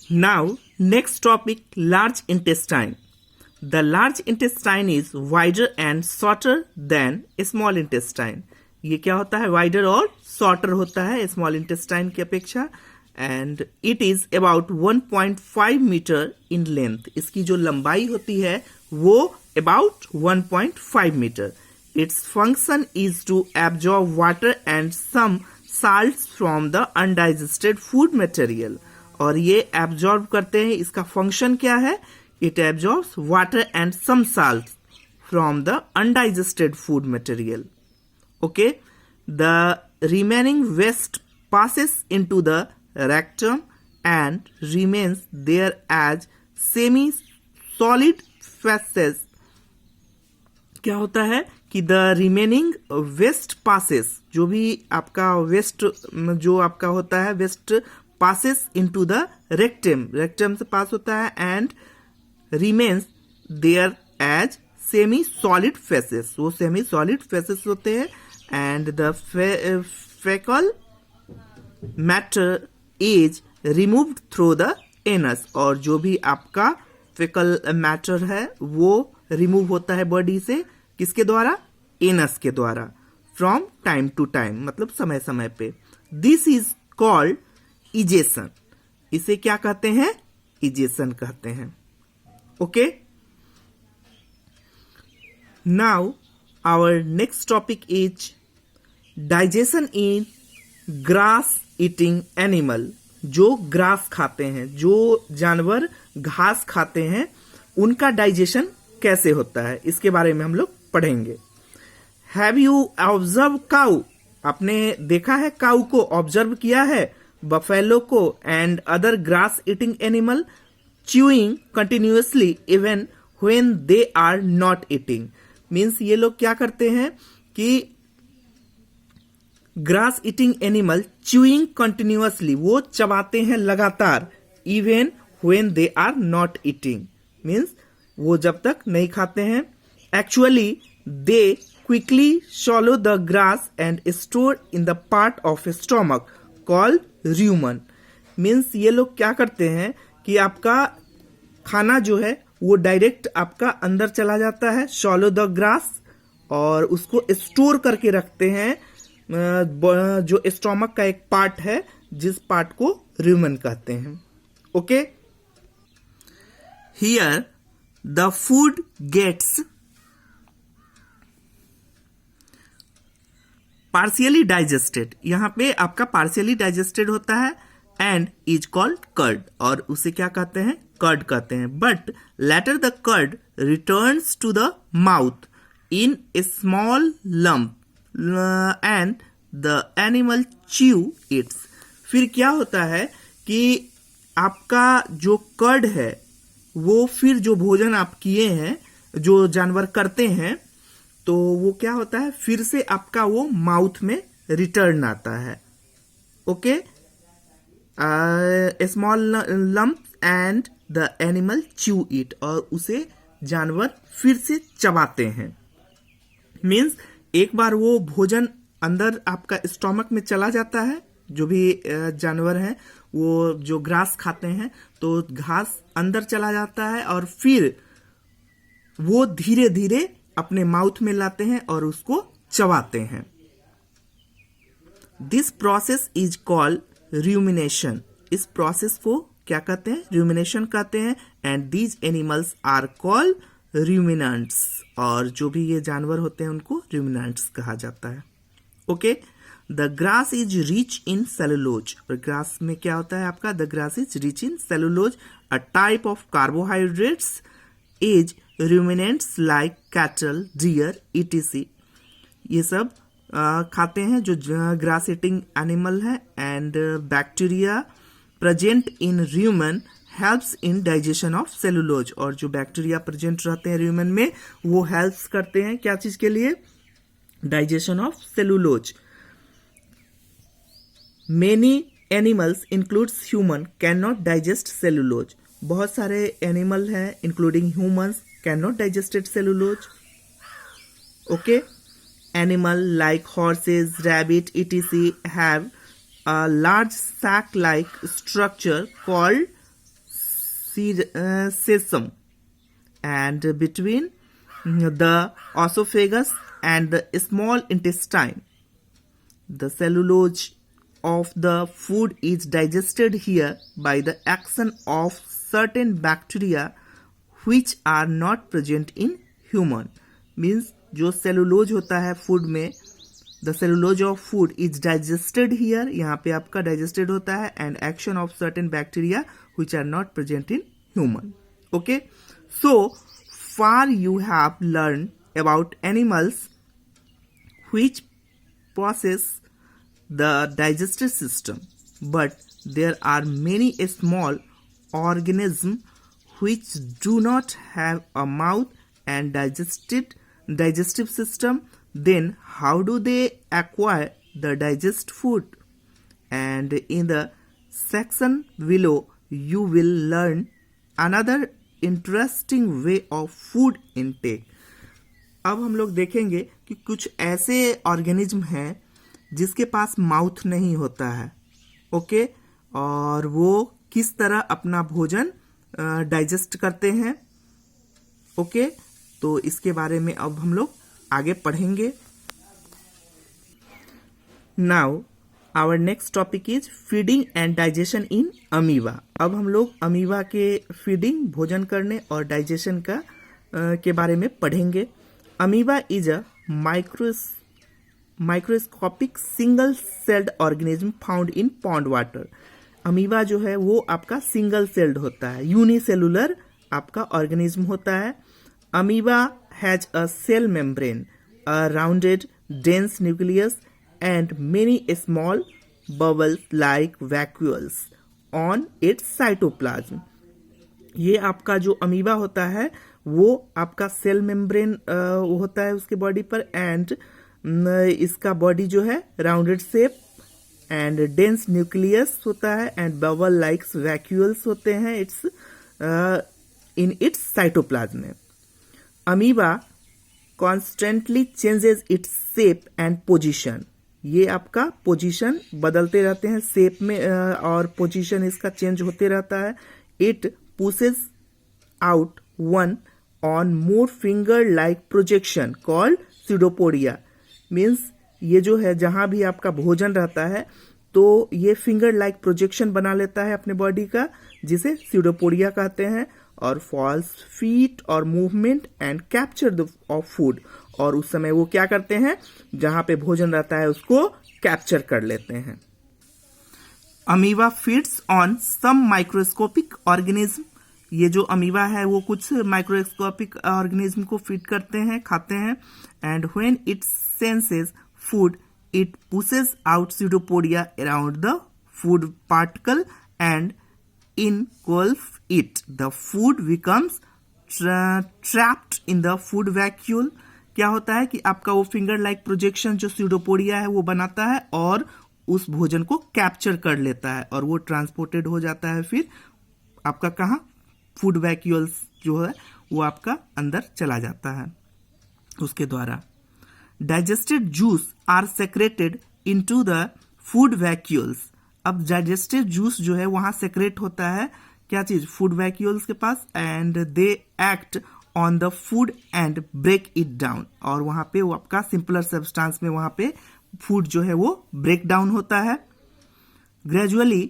Now, next topic, large intestine. The large intestine is wider and shorter than small intestine. ये क्या होता है? wider और shorter होता है small intestine की अपेक्षा. And it is about 1.5 meter in length. इसकी जो लंबाई होती है वो about 1.5 meter. Its function is to absorb water and some salts from the undigested food material. और ये एब्जॉर्ब करते हैं. इसका फंक्शन क्या है? It absorbs water and some salt from the undigested food material. Okay, the remaining waste passes into the rectum and remains there as semi-solid feces. क्या होता है कि द रिमेनिंग वेस्ट पासेस, जो भी आपका वेस्ट जो आपका होता है waste passes into the rectum, rectum से पास होता है and remains there as semi-solid feces. वो semi-solid feces होते हैं and the fecal matter is removed through the anus. और जो भी आपका fecal matter है वो remove होता है बॉडी से. किसके द्वारा? एनस के द्वारा. from time to time, मतलब समय समय पे. This is called egestion. इसे क्या कहते हैं? इजेशन कहते हैं. Okay, now our next topic is digestion in grass eating animal. जो ग्रास खाते हैं, जो जानवर घास खाते हैं, उनका डाइजेशन कैसे होता है इसके बारे में हम लोग पढ़ेंगे. Have you observe cow? आपने देखा है काउ को? ऑब्जर्व किया है बफेलो को and other grass eating animal chewing continuously even when they are not eating. Means ये लोग क्या करते हैं कि grass eating animal chewing continuously, वो चबाते हैं लगातार, even when they are not eating, means वो जब तक नहीं खाते हैं. Actually they quickly swallow the grass and store in the part of stomach called rumen. Means ये लोग क्या करते हैं कि आपका खाना जो है वो डायरेक्ट आपका अंदर चला जाता है, swallow the grass, और उसको स्टोर करके रखते हैं जो स्टोमक का एक पार्ट है जिस पार्ट को rumen कहते हैं. Okay, here the food gets partially digested. यहाँ पे आपका पार्शियली डाइजेस्टेड होता है एंड इज कॉल्ड कर्ड, और उसे क्या कहते हैं? कर्ड कहते हैं. But later the curd returns to the mouth in a small lump and the animal chew its. फिर क्या होता है कि आपका जो कर्ड है वो फिर जो भोजन आप किए हैं, जो जानवर करते हैं, तो वो क्या होता है? फिर से आपका वो माउथ में रिटर्न आता है. Okay, small lump and the animal chew it, और उसे जानवर फिर से चबाते हैं. मीन्स एक बार वो भोजन अंदर आपका स्टोमक में चला जाता है. जो भी जानवर हैं वो जो घास खाते हैं तो घास अंदर चला जाता है और फिर वो धीरे धीरे अपने माउथ में लाते हैं और उसको चबाते हैं. This process is called rumination. इस प्रोसेस को क्या कहते हैं? rumination कहते हैं. And these animals are called ruminants. और जो भी ये जानवर होते हैं उनको ruminants कहा जाता है. Okay, the grass is rich in cellulose. और ग्रास में क्या होता है आपका? The grass is rich in cellulose, a type of carbohydrates. Is ruminants like cattle, deer, etc. ये सब खाते हैं जो ग्रास ईटिंग एनिमल है. And bacteria present in rumen helps in digestion of cellulose. और जो बैक्टीरिया प्रेजेंट रहते हैं rumen में वो हेल्प्स करते हैं क्या चीज के लिए? Digestion of cellulose. Many animals includes human can not digest cellulose. बहुत सारे एनिमल हैं including humans cannot digest cellulose. Okay, animal like horses, rabbit, etc. have a large sac-like structure called sesame and between the esophagus and the small intestine. The cellulose of the food is digested here by the action of certain bacteria which are not present in human. Means जो cellulose होता है food में, the cellulose of food is digested here, यहाँ पे आपका digested होता है and action of certain bacteria which are not present in human. Okay, so far you have learned about animals which possess the digestive system, but there are many small organisms which do not have a mouth and digestive system. Then how do they acquire the digest food? And in the section below you will learn another interesting way of food intake. अब हम लोग देखेंगे कि कुछ ऐसे organism हैं जिसके पास mouth नहीं होता है, ओके, और वो किस तरह अपना भोजन डाइजेस्ट करते हैं, ओके. तो इसके बारे में अब हम लोग आगे पढ़ेंगे. Now our next topic is feeding and digestion in amoeba. अब हम लोग अमीबा के फीडिंग, भोजन करने और डाइजेशन का के बारे में पढ़ेंगे. Amoeba is a microscopic single celled organism found in pond water. Amoeba जो है वो आपका सिंगल सेल्ड होता है, यूनिसेलुलर आपका ऑर्गेनिज्म होता है. Amoeba has a cell membrane, a rounded dense nucleus and many small bubbles like vacuoles on its cytoplasm. ये आपका जो अमीबा होता है वो आपका सेल मेम्ब्रेन होता है उसके बॉडी पर, एंड इसका बॉडी जो है rounded shape and dense nucleus होता है एंड बबल लाइक वैक्यूल्स होते हैं इट्स इन इट्स साइटोप्लाज्म में. Amoeba constantly changes its shape and position. ये आपका पोजीशन बदलते रहते हैं शेप में और पोजीशन इसका चेंज होते रहता है. It pushes out one on more finger like projection called pseudopodia. Means ये जो है जहां भी आपका भोजन रहता है तो ये फिंगर लाइक प्रोजेक्शन बना लेता है अपने बॉडी का, जिसे स्यूडोपोडिया कहते हैं, और फॉल्स फीट और movement and capture the of food. और उस समय वो क्या करते हैं, जहां पे भोजन रहता है उसको कैप्चर कर लेते हैं. Amoeba feeds on some microscopic organism. ये जो अमीबा है वो कुछ माइक्रोस्कोपिक ऑर्गेनिज्म को फीड करते हैं, खाते हैं. And when it senses food it pushes out pseudopodia around the food particle and engulf it. The food becomes trapped in the food vacuole. क्या होता है कि आपका वो फिंगर लाइक प्रोजेक्शन जो स्यूडोपोडिया है वो बनाता है और उस भोजन को कैप्चर कर लेता है और वो ट्रांसपोर्टेड हो जाता है फिर आपका कहाँ, फूड वैक्यूल्स जो है वो आपका अंदर चला जाता है उसके द्वारा. Digested juice are secreted into the food vacuoles. अब डाइजेस्टिव जूस जो है वहां सेक्रेट होता है क्या चीज, फूड वैक्यूल्स के पास, and they act on the food and break it down. और वहां पे वो आपका सिंपलर सब्सटेंस में वहां पे फूड जो है वो ब्रेक डाउन होता है. ग्रेजुअली